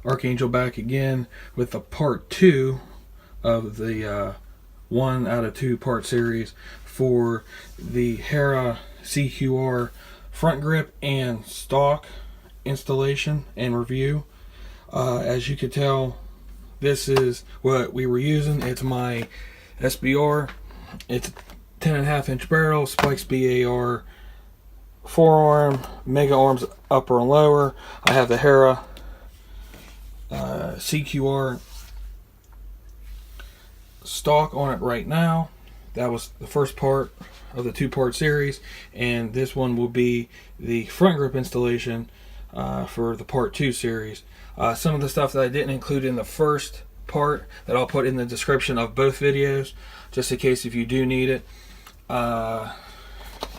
Archangel back again with the part 2 of the 1 out of 2 part series for the Hera CQR front grip and stock installation and review. As you can tell, this is what we were using. It's my SBR. It's 10.5 inch barrel, spikes BAR forearm, mega arms upper and lower. I have the Hera CQR stock on it right now. That was the first part of the 2-part series, and this one will be the front grip installation for the part 2 series. Some of the stuff that I didn't include in the first part that I'll put in the description of both videos, just in case if you do need it.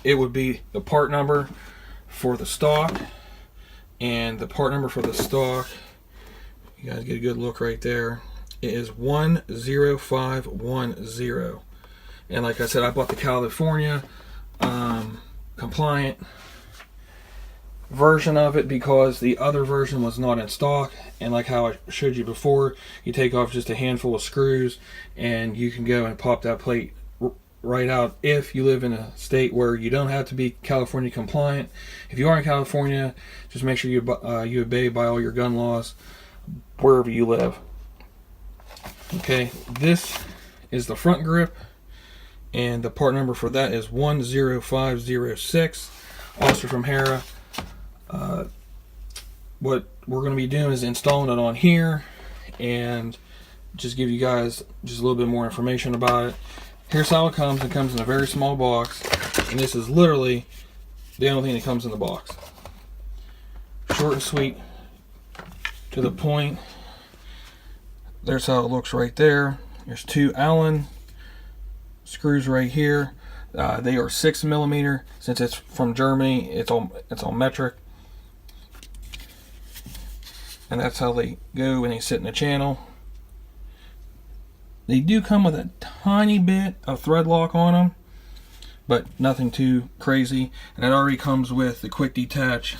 It would be the part number for the stock, and the part number for the stock, you guys get a good look right there, it is 10510. And like I said, I bought the California compliant version of it because the other version was not in stock. And like how I showed you before, you take off just a handful of screws and you can go and pop that plate right out if you live in a state where you don't have to be California compliant. If you are in California, just make sure you obey by all your gun laws wherever you live. Okay, this is the front grip, and the part number for that is 10506, also from Hera. What we're going to be doing is installing it on here and just give you guys just a little bit more information about it. Here's how it comes. It comes in a very small box, and this is literally the only thing that comes in the box. Short and sweet, to the point. There's how it looks right there. There's 2 Allen screws right here. They are 6mm. Since it's from Germany, it's all metric, and that's how they go when they sit in the channel. They do come with a tiny bit of thread lock on them, but nothing too crazy. And it already comes with the quick detach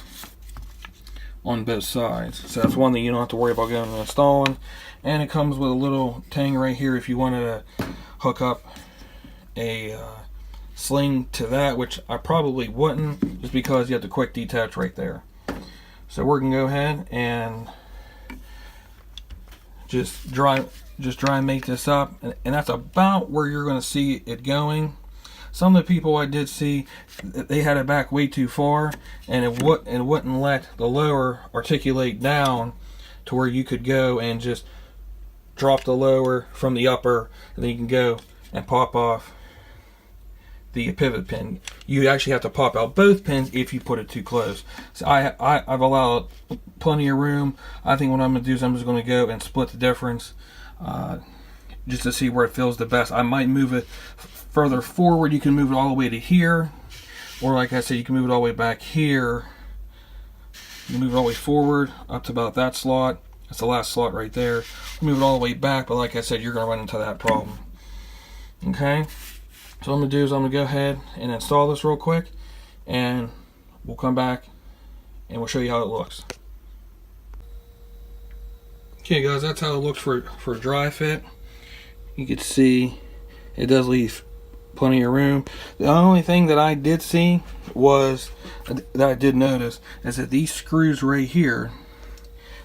on both sides. So that's one that you don't have to worry about going and installing. And it comes with a little tang right here if you wanted to hook up a sling to that, which I probably wouldn't, just because you have the quick detach right there. So we're going to go ahead and just dry make this up, and that's about where you're going to see it going. Some of the people I did see, they had it back way too far, and it wouldn't let the lower articulate down to where you could go and just drop the lower from the upper, and then you can go and pop off the pivot pin. You actually have to pop out both pins if you put it too close. So I've allowed plenty of room. I think what I'm going to do is I'm just going to go and split the difference, just to see where it feels the best. I might move it further forward. You can move it all the way to here, or like I said, you can move it all the way back here. You can move it all the way forward up to about that slot. That's the last slot right there. Move it all the way back, but like I said, you're going to run into that problem. Okay, so what I'm going to do is I'm going to go ahead and install this real quick, and we'll come back and we'll show you how it looks. Okay guys, that's how it looks for a dry fit. You can see it does leave plenty of room. The only thing that I did see was, that I did notice, is that these screws right here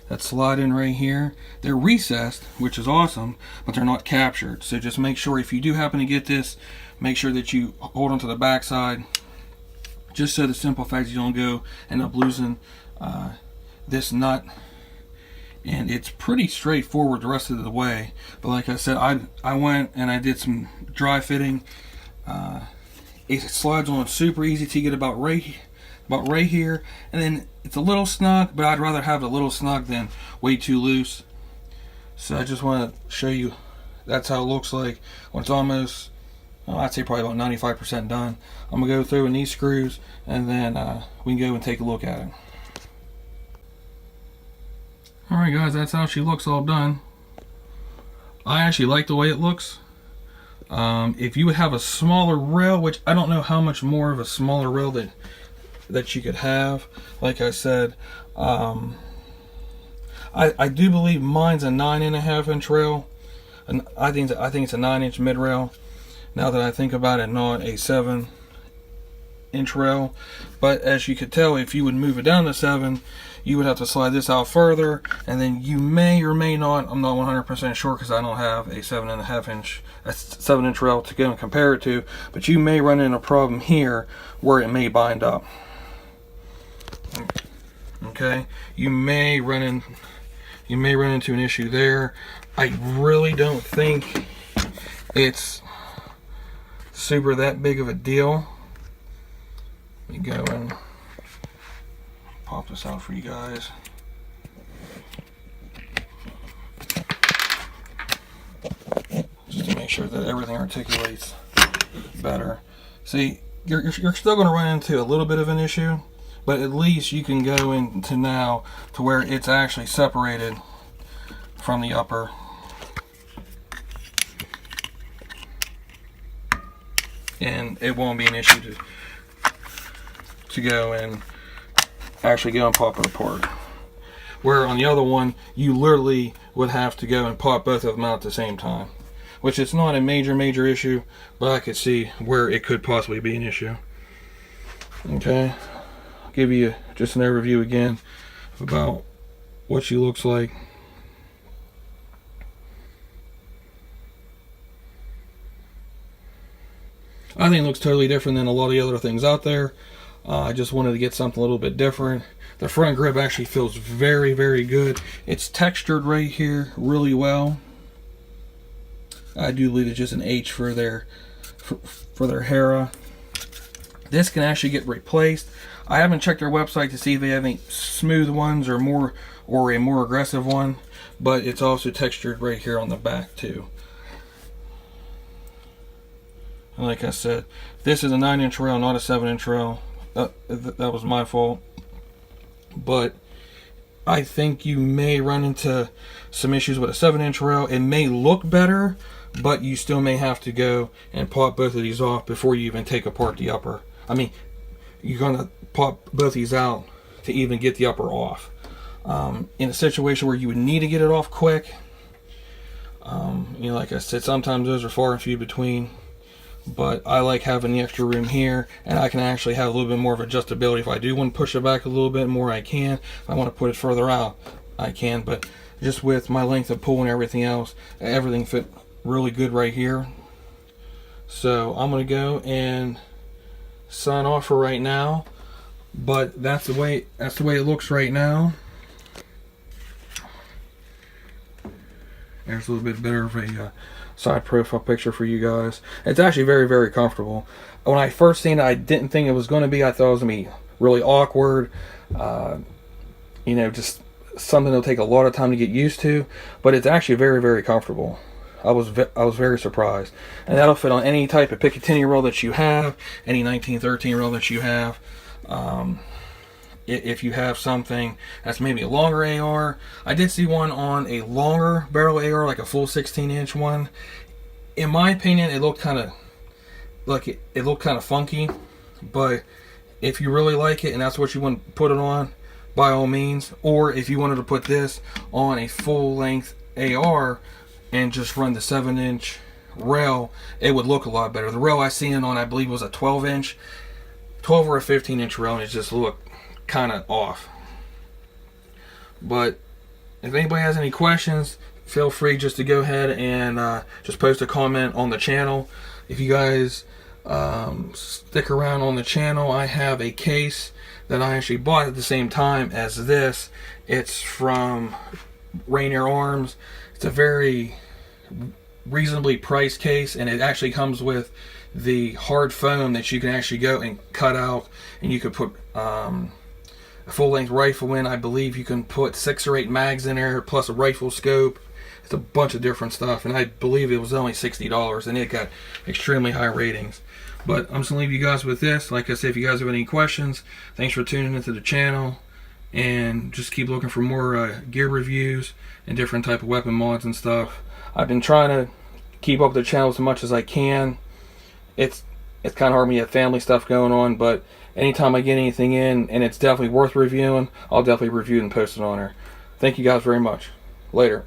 that slide in right here, they're recessed, which is awesome, but they're not captured. So just make sure, if you do happen to get this, make sure that you hold onto the back side, just so the simple fact you don't go end up losing this nut. And it's pretty straightforward the rest of the way, but like I said, I went and I did some dry fitting. It slides on super easy to get about right here, and then it's a little snug, but I'd rather have a little snug than way too loose. So I just want to show you that's how it looks like when it's almost, well, I'd say probably about 95% done. I'm gonna go through in these screws, and then we can go and take a look at it. Alright guys, that's how she looks all done. I actually like the way it looks. If you would have a smaller rail, which I don't know how much more of a smaller rail that you could have, like I said, I do believe mine's a 9.5-inch rail, and I think it's a 9-inch mid rail. Now that I think about it, not a 7-inch rail. But as you could tell, if you would move it down to 7, you would have to slide this out further, and then you may or may not, I'm not 100% sure because I don't have a 7-inch rail to go and compare it to, but you may run into a problem here where it may bind up. Okay, you may run into an issue there. I really don't think it's super that big of a deal. Let me go and pop this out for you guys. Just to make sure that everything articulates better. See, you're still going to run into a little bit of an issue, but at least you can go into now to where it's actually separated from the upper. And it won't be an issue to go and actually go and pop it apart. Where on the other one, you literally would have to go and pop both of them out at the same time. Which is not a major issue, but I could see where it could possibly be an issue. Okay, I'll give you just an overview again about what she looks like. I think it looks totally different than a lot of the other things out there. I just wanted to get something a little bit different. The front grip actually feels very good. It's textured right here really well. I do believe it's just an H for their Hera. This can actually get replaced. I haven't checked their website to see if they have any smooth ones or a more aggressive one, but it's also textured right here on the back too. And like I said, this is a 9-inch rail, not a 7-inch rail. That was my fault. But I think you may run into some issues with a 7-inch rail. It may look better, but you still may have to go and pop both of these off before you even take apart the upper. I mean, you're going to pop both these out to even get the upper off. In a situation where you would need to get it off quick, like I said, sometimes those are far and few between. But I like having the extra room here, and I can actually have a little bit more of adjustability. If I do want to push it back a little bit more, I can. If I want to put it further out, I can. But just with my length of pull and everything else, everything fit really good right here. So I'm going to go and sign off for right now. But that's the way it looks right now. There's a little bit better of a side profile picture for you guys. It's actually very comfortable. When I first seen it, I didn't think it was going to be. I thought it was going to be really awkward. Just something that'll take a lot of time to get used to. But it's actually very comfortable. I was very surprised. And that'll fit on any type of Picatinny rail that you have, any 1913 rail that you have. If you have something that's maybe a longer AR. I did see one on a longer barrel AR, like a full 16-inch one. In my opinion, it looked kind of funky, but if you really like it and that's what you want to put it on, by all means. Or if you wanted to put this on a full length AR and just run the 7-inch rail, it would look a lot better. The rail I seen it on, I believe, was a 12-inch, 12 or a 15-inch rail, and it just looked kind of off. But if anybody has any questions, feel free just to go ahead and just post a comment on the channel. If you guys stick around on the channel, I have a case that I actually bought at the same time as this. It's from Rainier Arms. It's a very reasonably priced case, and it actually comes with the hard foam that you can actually go and cut out, and you could put a full-length rifle in. I believe you can put 6 or 8 mags in there, plus a rifle scope. It's a bunch of different stuff, and I believe it was only $60, and it got extremely high ratings. But I'm just going to leave you guys with this. Like I said, if you guys have any questions, thanks for tuning into the channel, and just keep looking for more gear reviews and different type of weapon mods and stuff. I've been trying to keep up with the channel as much as I can. It's kind of hard when you have family stuff going on, but anytime I get anything in and it's definitely worth reviewing, I'll definitely review it and post it on there. Thank you guys very much. Later.